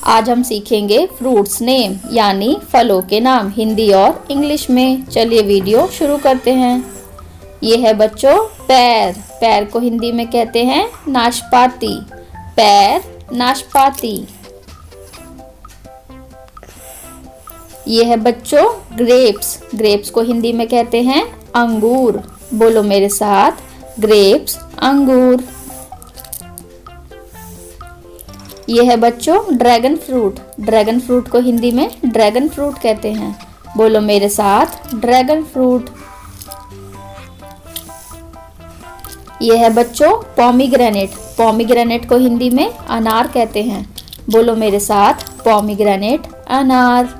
आज हम सीखेंगे फ्रूट्स नेम यानी फलों के नाम हिंदी और इंग्लिश में। चलिए वीडियो शुरू करते हैं। ये है बच्चों पैर। पैर को हिंदी में कहते हैं नाशपाती। पैर, नाशपाती। ये है बच्चों ग्रेप्स। ग्रेप्स को हिंदी में कहते हैं अंगूर। बोलो मेरे साथ, ग्रेप्स, अंगूर। ये है बच्चों ड्रैगन फ्रूट। ड्रैगन फ्रूट को हिंदी में ड्रैगन फ्रूट कहते हैं। बोलो मेरे साथ, ड्रैगन फ्रूट। ये है बच्चों पोमीग्रेनेट। पोमीग्रेनेट को हिंदी में अनार कहते हैं। बोलो मेरे साथ, पोमीग्रेनेट, अनार।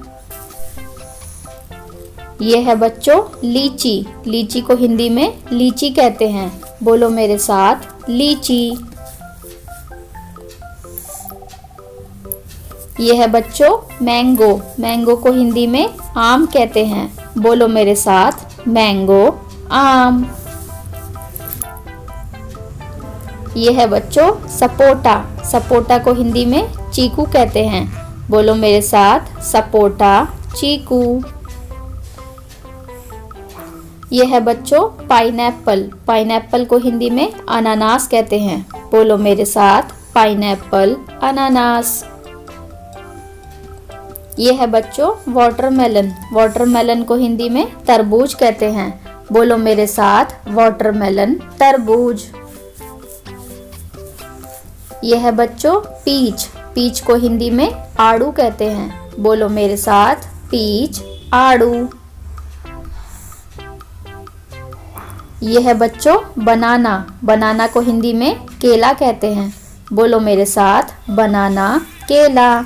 ये है बच्चों लीची। लीची को हिंदी में लीची कहते हैं। बोलो मेरे साथ, लीची। ये है बच्चों मैंगो। मैंगो को हिंदी में आम कहते हैं। बोलो मेरे साथ, मैंगो, आम। ये है बच्चों सपोटा। सपोटा को हिंदी में चीकू कहते हैं। बोलो मेरे साथ, सपोटा, चीकू। ये है बच्चों पाइनएप्पल। पाइनएप्पल को हिंदी में अनानास कहते हैं। बोलो मेरे साथ, पाइनएप्पल, अनानास। ये है बच्चों वाटरमेलन। वाटरमेलन को हिंदी में तरबूज कहते हैं। बोलो मेरे साथ, वाटरमेलन, तरबूज। ये है बच्चों पीच। पीच को हिंदी में आड़ू कहते हैं। बोलो मेरे साथ, पीच, आड़ू। ये है बच्चों बनाना। बनाना को हिंदी में केला कहते हैं। बोलो मेरे साथ, बनाना, केला।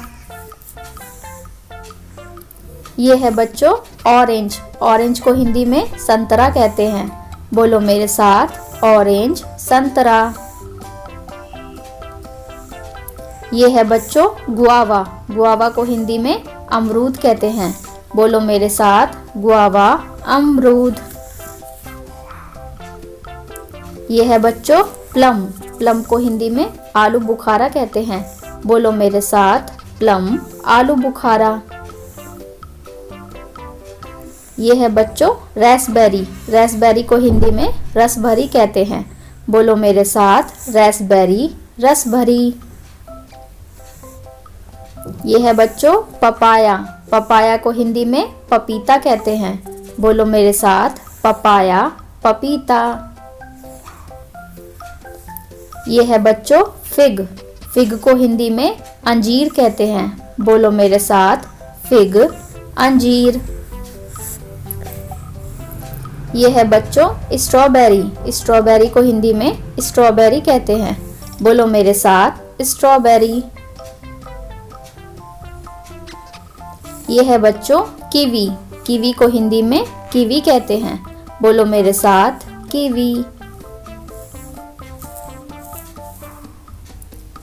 ये है बच्चों ऑरेंज। ऑरेंज को हिंदी में संतरा कहते हैं। बोलो मेरे साथ, ऑरेंज, संतरा। ये है बच्चों गुआवा। गुआवा को हिंदी में अमरूद कहते हैं। बोलो मेरे साथ, गुआवा, अमरूद। ये है बच्चों प्लम। प्लम को हिंदी में आलू बुखारा कहते हैं। बोलो मेरे साथ, प्लम, आलू बुखारा। ये है बच्चों रेसबेरी। रेसबेरी को हिंदी में रसभरी कहते हैं। बोलो मेरे साथ, रेसबेरी, रसभरी। ये है बच्चों पपाया। पपाया को हिंदी में पपीता कहते हैं। बोलो मेरे साथ, पपाया, पपीता। ये है बच्चों फिग। फिग को हिंदी में अंजीर कहते हैं। बोलो मेरे साथ, फिग, अंजीर। ये है बच्चों स्ट्रॉबेरी। स्ट्रॉबेरी को हिंदी में स्ट्रॉबेरी कहते हैं। बोलो मेरे साथ, स्ट्रॉबेरी। ये है बच्चों कीवी। कीवी को हिंदी में कीवी कहते हैं। बोलो मेरे साथ, कीवी।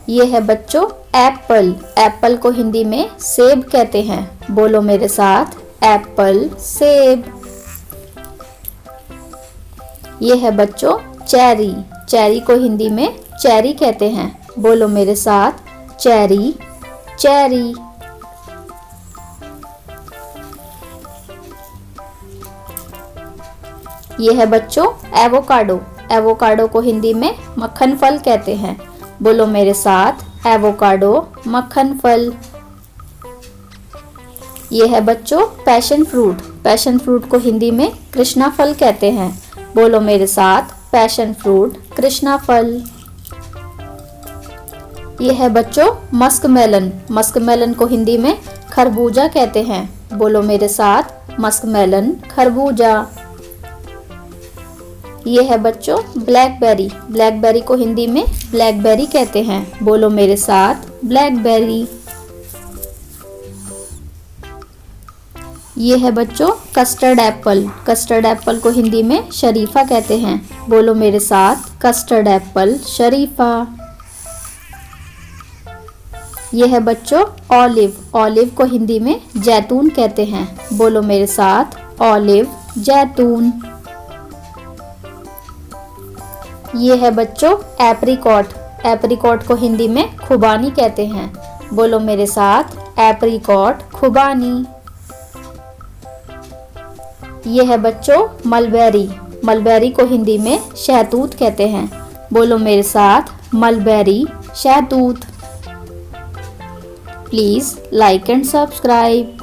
ये है बच्चों एप्पल। एप्पल को हिंदी में सेब कहते हैं। बोलो मेरे साथ, एप्पल, सेब। ये है बच्चों चेरी। चेरी को हिंदी में चेरी कहते हैं। बोलो मेरे साथ, चेरी, चेरी। ये है बच्चों एवोकाडो। एवोकाडो को हिंदी में मक्खन फल कहते हैं। बोलो मेरे साथ, एवोकाडो, मक्खन फल। ये है बच्चों पैशन फ्रूट। पैशन फ्रूट को हिंदी में कृष्णा फल कहते हैं। बोलो मेरे साथ, पैशन फ्रूट, कृष्णा फल। ये है बच्चों मस्क मेलन। मस्क मेलन को हिंदी में खरबूजा कहते हैं। बोलो मेरे साथ, मस्क मेलन, खरबूजा। ये है बच्चों ब्लैकबेरी। ब्लैकबेरी को हिंदी में ब्लैकबेरी कहते हैं। बोलो मेरे साथ, ब्लैकबेरी। ये है बच्चों कस्टर्ड एप्पल। कस्टर्ड एप्पल को हिंदी में शरीफा कहते हैं। बोलो मेरे साथ, कस्टर्ड एप्पल, शरीफा। ये है बच्चों ऑलिव। ऑलिव को हिंदी में जैतून कहते हैं। बोलो मेरे साथ, ऑलिव, जैतून। ये है बच्चों एप्रिकॉट। एप्रिकॉट को हिंदी में खुबानी कहते हैं। बोलो मेरे साथ, एप्रिकॉट खुबानी। ये है बच्चों मलबेरी। मलबेरी को हिंदी में शहतूत कहते हैं। बोलो मेरे साथ, मलबेरी शहतूत। Please like and subscribe.